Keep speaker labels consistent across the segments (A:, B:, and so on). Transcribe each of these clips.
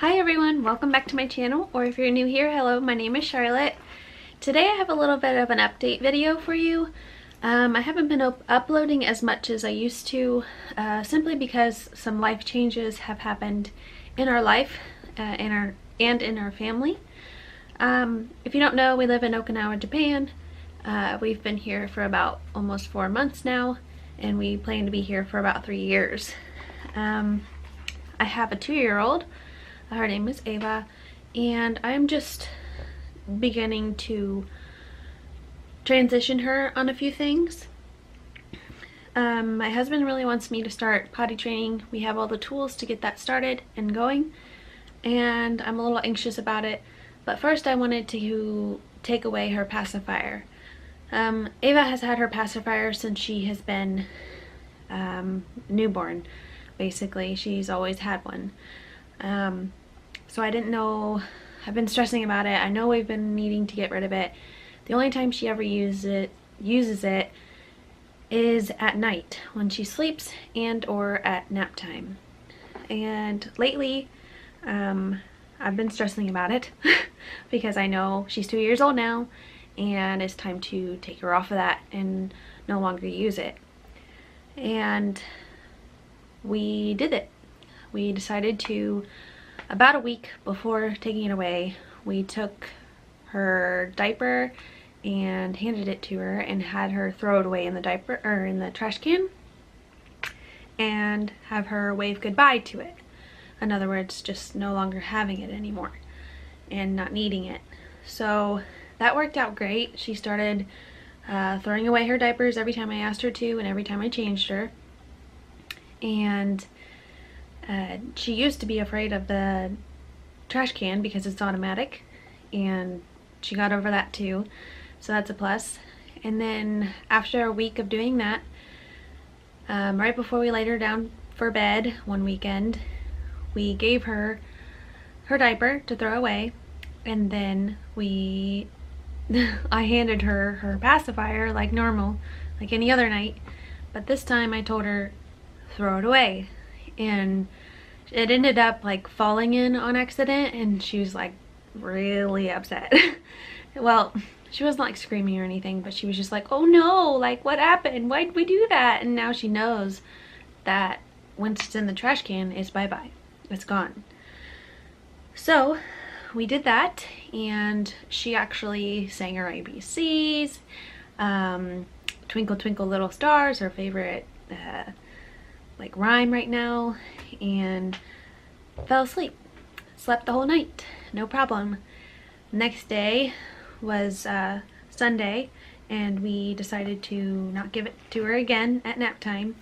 A: Hi everyone, welcome back to my channel, or if you're new here, hello, my name is Charlotte. Today I have a little bit of an update video for you. I haven't been uploading as much as I used to, simply because some life changes have happened in our life, in our family. If you don't know, we live in Okinawa, Japan. We've been here for about almost 4 months now, and we plan to be here for about 3 years. I have a 2-year-old. Her name is Ava, and I'm just beginning to transition her on a few things. My husband really wants me to start potty training. We have all the tools to get that started and going, and I'm a little anxious about it. But first I wanted to take away her pacifier. Ava has had her pacifier since she has been newborn, basically. She's always had one. So I didn't know, I've been stressing about it. I know we've been needing to get rid of it. The only time she ever uses it is at night when she sleeps and or at nap time. And lately, I've been stressing about it because I know she's 2 years old now and it's time to take her off of that and no longer use it. And we did it. We decided to, about a week before taking it away, we took her diaper and handed it to her and had her throw it away in the diaper or in the trash can and have her wave goodbye to it. In other words, just no longer having it anymore and not needing it. So that worked out great. She started throwing away her diapers every time I asked her to and every time I changed her. And she used to be afraid of the trash can because it's automatic, and she got over that too, so that's a plus. And then after a week of doing that, right before we laid her down for bed one weekend, we gave her her diaper to throw away, and then I handed her her pacifier like normal, like any other night, but this time I told her throw it away. And it ended up like falling in on accident, and she was like really upset. Well, she wasn't like screaming or anything, but she was just like, oh no, like what happened? Why'd we do that? And now she knows that once it's in the trash can, it's bye-bye. It's gone. So we did that, and she actually sang her ABCs. Twinkle Twinkle Little Stars, her favorite like rhyme right now, and fell asleep. Slept the whole night, no problem. Next day was Sunday, and we decided to not give it to her again at nap time,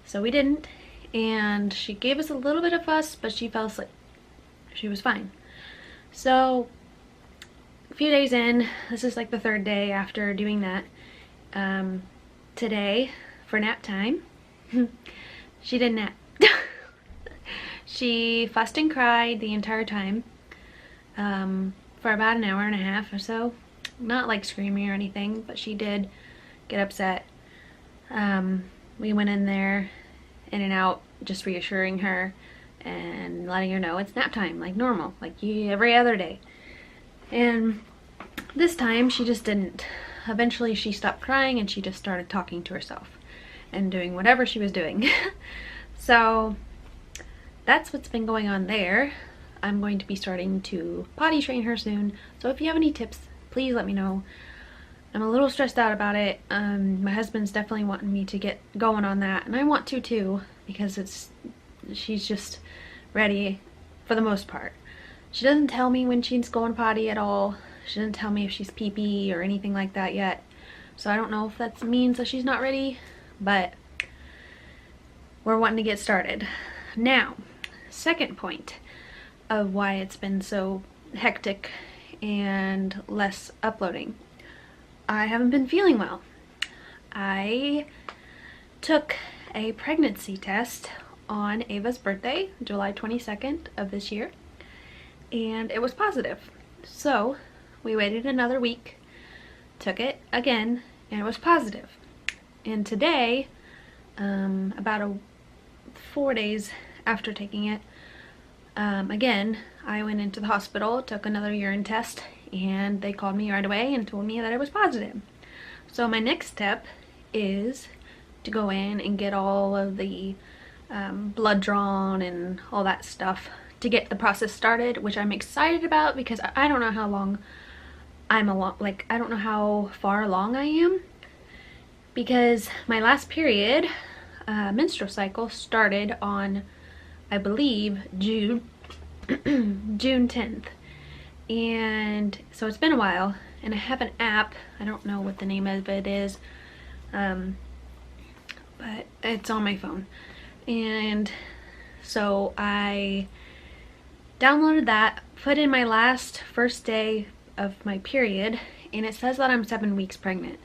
A: so we didn't. And she gave us a little bit of fuss, but she fell asleep. She was fine. So a few days in, this is like the 3rd day after doing that, today for nap time, she didn't nap. She fussed and cried the entire time for about an hour and a half or so. Not like screaming or anything, but she did get upset. We went in there, in and out, just reassuring her and letting her know it's nap time, like normal, like every other day. And this time she just didn't. Eventually she stopped crying and she just started talking to herself and doing whatever she was doing. So that's what's been going on there. I'm going to be starting to potty train her soon, so if you have any tips, please let me know. I'm a little stressed out about it. My husband's definitely wanting me to get going on that, and I want to too, because she's just ready for the most part. She doesn't tell me when she's going potty at all. She doesn't tell me if she's pee-pee or anything like that yet, so I don't know if that means that she's not ready, but we're wanting to get started. Now, second point of why it's been so hectic and less uploading. I haven't been feeling well. I took a pregnancy test on Ava's birthday, July 22nd of this year, and it was positive. So we waited another week, took it again, and it was positive. And today, about 4 days after taking it, again, I went into the hospital, took another urine test, and they called me right away and told me that it was positive. So my next step is to go in and get all of the blood drawn and all that stuff to get the process started, which I'm excited about because I don't know how long I'm along, like I don't know how far along I am, because my last period menstrual cycle started on, I believe, June 10th, and so it's been a while, and I have an app. I don't know what the name of it is, but it's on my phone, and so I downloaded that, put in my first day of my period, and it says that I'm 7 weeks pregnant.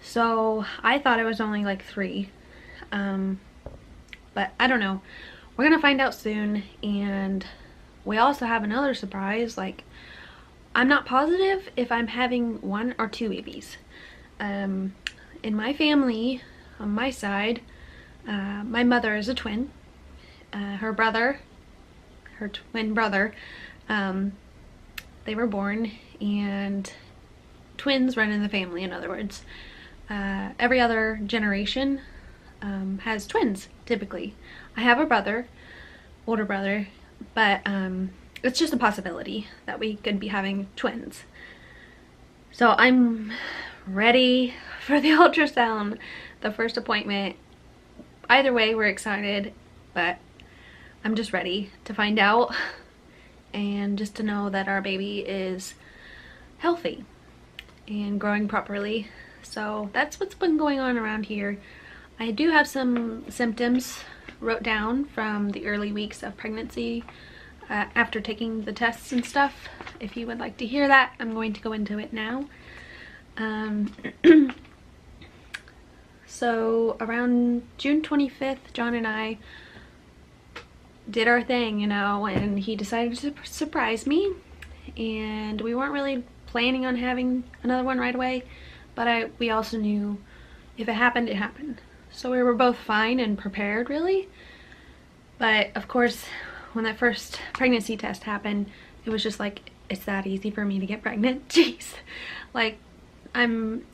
A: So I thought it was only like 3, but I don't know. We're gonna find out soon. And we also have another surprise. Like, I'm not positive if I'm having 1 or 2 babies. In my family, on my side, my mother is a twin. Her twin brother, they were born, and twins run in the family, in other words. Every other generation has twins, typically. I have a brother, older brother, but it's just a possibility that we could be having twins. So I'm ready for the ultrasound, the first appointment. Either way, we're excited, but I'm just ready to find out and just to know that our baby is healthy and growing properly. So that's what's been going on around here. I do have some symptoms wrote down from the early weeks of pregnancy after taking the tests and stuff. If you would like to hear that, I'm going to go into it now. So around June 25th, John and I did our thing, you know, and he decided to surprise me, and we weren't really planning on having another one right away, but we also knew if it happened, it happened. So we were both fine and prepared, really. But of course, when that first pregnancy test happened, it was just like, it's that easy for me to get pregnant? Jeez. Like, I'm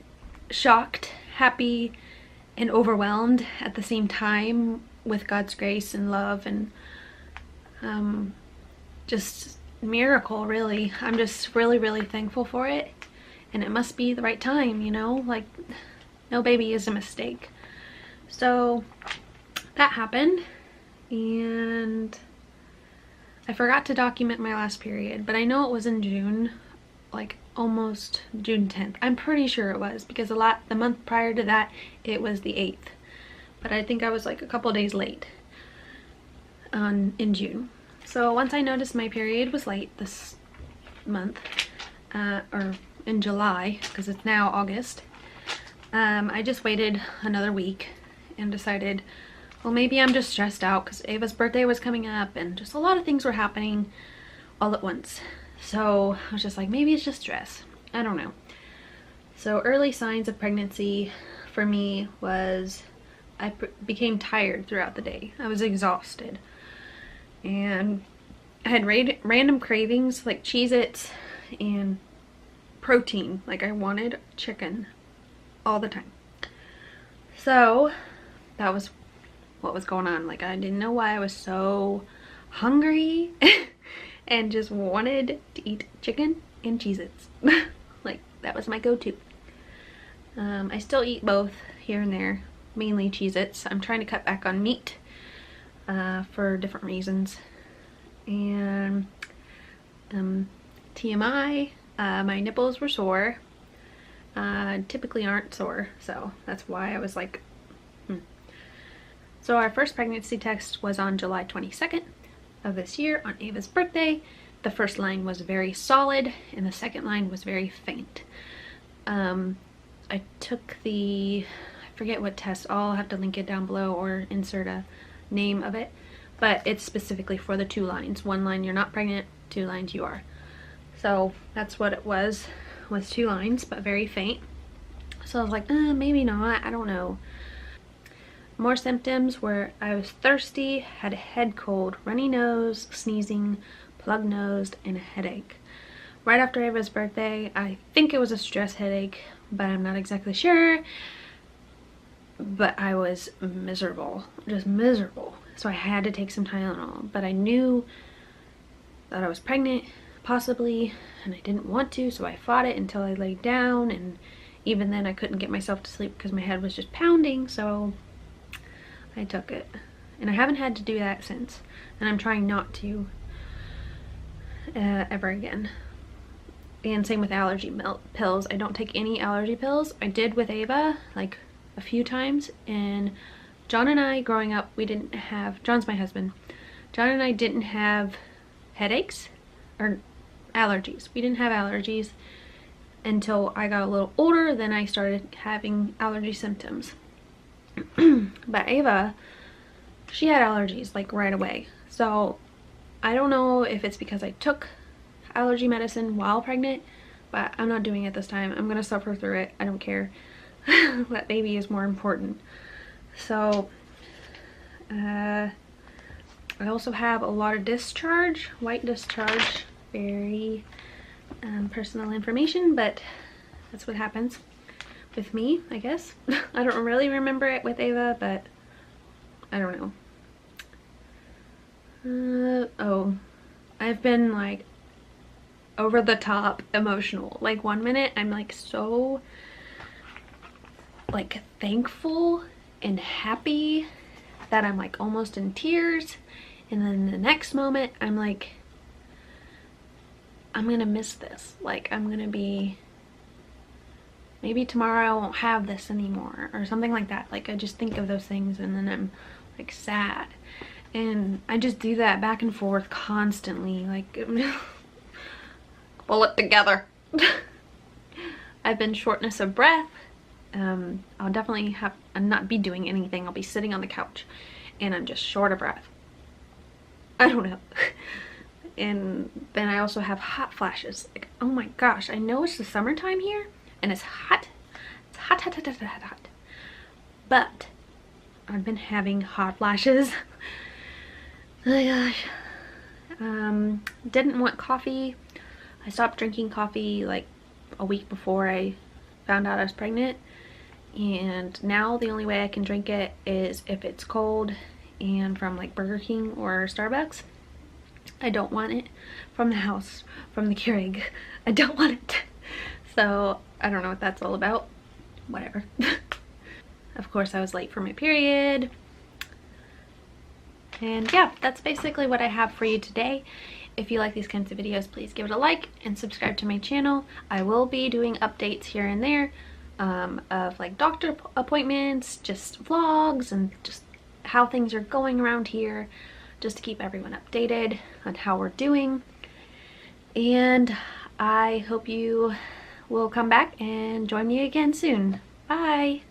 A: shocked, happy, and overwhelmed at the same time with God's grace and love, and just miracle, really. I'm just really thankful for it, and it must be the right time, you know, like no baby is a mistake. So that happened, and I forgot to document my last period, but I know it was in June, like almost June 10th. I'm pretty sure it was, because the month prior to that it was the 8th, but I think I was like a couple days late in June. So once I noticed my period was late this month, or in July, because it's now August, I just waited another week and decided, well, maybe I'm just stressed out because Ava's birthday was coming up and just a lot of things were happening all at once. So I was just like, maybe it's just stress. I don't know. So early signs of pregnancy for me was I became tired throughout the day. I was exhausted. And I had random cravings like Cheez-Its and protein. Like, I wanted chicken all the time. So that was what was going on. Like, I didn't know why I was so hungry and just wanted to eat chicken and Cheez-Its. Like, that was my go-to. I still eat both here and there, mainly Cheez-Its. I'm trying to cut back on meat for different reasons. And TMI, my nipples were sore. Typically aren't sore, so that's why I was like, So our first pregnancy test was on July 22nd of this year, on Ava's birthday. The first line was very solid and the second line was very faint. I took I forget what test, I'll have to link it down below or insert a name of it, but it's specifically for the 2 lines. 1 line you're not pregnant, 2 lines you are. So that's what it was 2 lines, but very faint. So I was like, maybe not, I don't know. More symptoms were I was thirsty, had a head cold, runny nose, sneezing, plug-nosed, and a headache. Right after Ava's birthday, I think it was a stress headache, but I'm not exactly sure. But I was miserable, just miserable. So I had to take some Tylenol, but I knew that I was pregnant, possibly, and I didn't want to, so I fought it until I laid down, and even then I couldn't get myself to sleep because my head was just pounding, so I took it. And I haven't had to do that since, and I'm trying not to ever again. And same with allergy pills. I don't take any allergy pills. I did with Ava, like a few times, and John and I growing up, we didn't have, John's my husband, John and I didn't have headaches or allergies. We didn't have allergies until I got a little older. Then I started having allergy symptoms. But Ava, she had allergies like right away. So I don't know if it's because I took allergy medicine while pregnant, but I'm not doing it this time. I'm gonna suffer through it. I don't care. That baby is more important. So I also have a lot of discharge, white discharge, very personal information, but that's what happens with me, I guess. I don't really remember it with Ava, but I don't know. Oh, I've been like over the top emotional. Like one minute I'm like so like thankful and happy that I'm like almost in tears, and then the next moment I'm like, I'm gonna miss this. Like I'm gonna be, maybe tomorrow I won't have this anymore or something like that. Like I just think of those things and then I'm like sad, and I just do that back and forth constantly, like pull it together. I've been shortness of breath. I'll definitely not be doing anything. I'll be sitting on the couch and I'm just short of breath. I don't know. And then I also have hot flashes. Like, oh my gosh, I know it's the summertime here and it's hot. It's hot, hot, hot, hot, hot, hot. But I've been having hot flashes. Oh my gosh. Didn't want coffee. I stopped drinking coffee like a week before I found out I was pregnant, and now the only way I can drink it is if it's cold and from like Burger King or Starbucks. I don't want it from the house, from the Keurig. I don't want it. So I don't know what that's all about. Whatever. Of course I was late for my period. And yeah, that's basically what I have for you today. If you like these kinds of videos, please give it a like and subscribe to my channel. I will be doing updates here and there of like doctor appointments, just vlogs, and just how things are going around here, just to keep everyone updated on how we're doing. And I hope you will come back and join me again soon. Bye!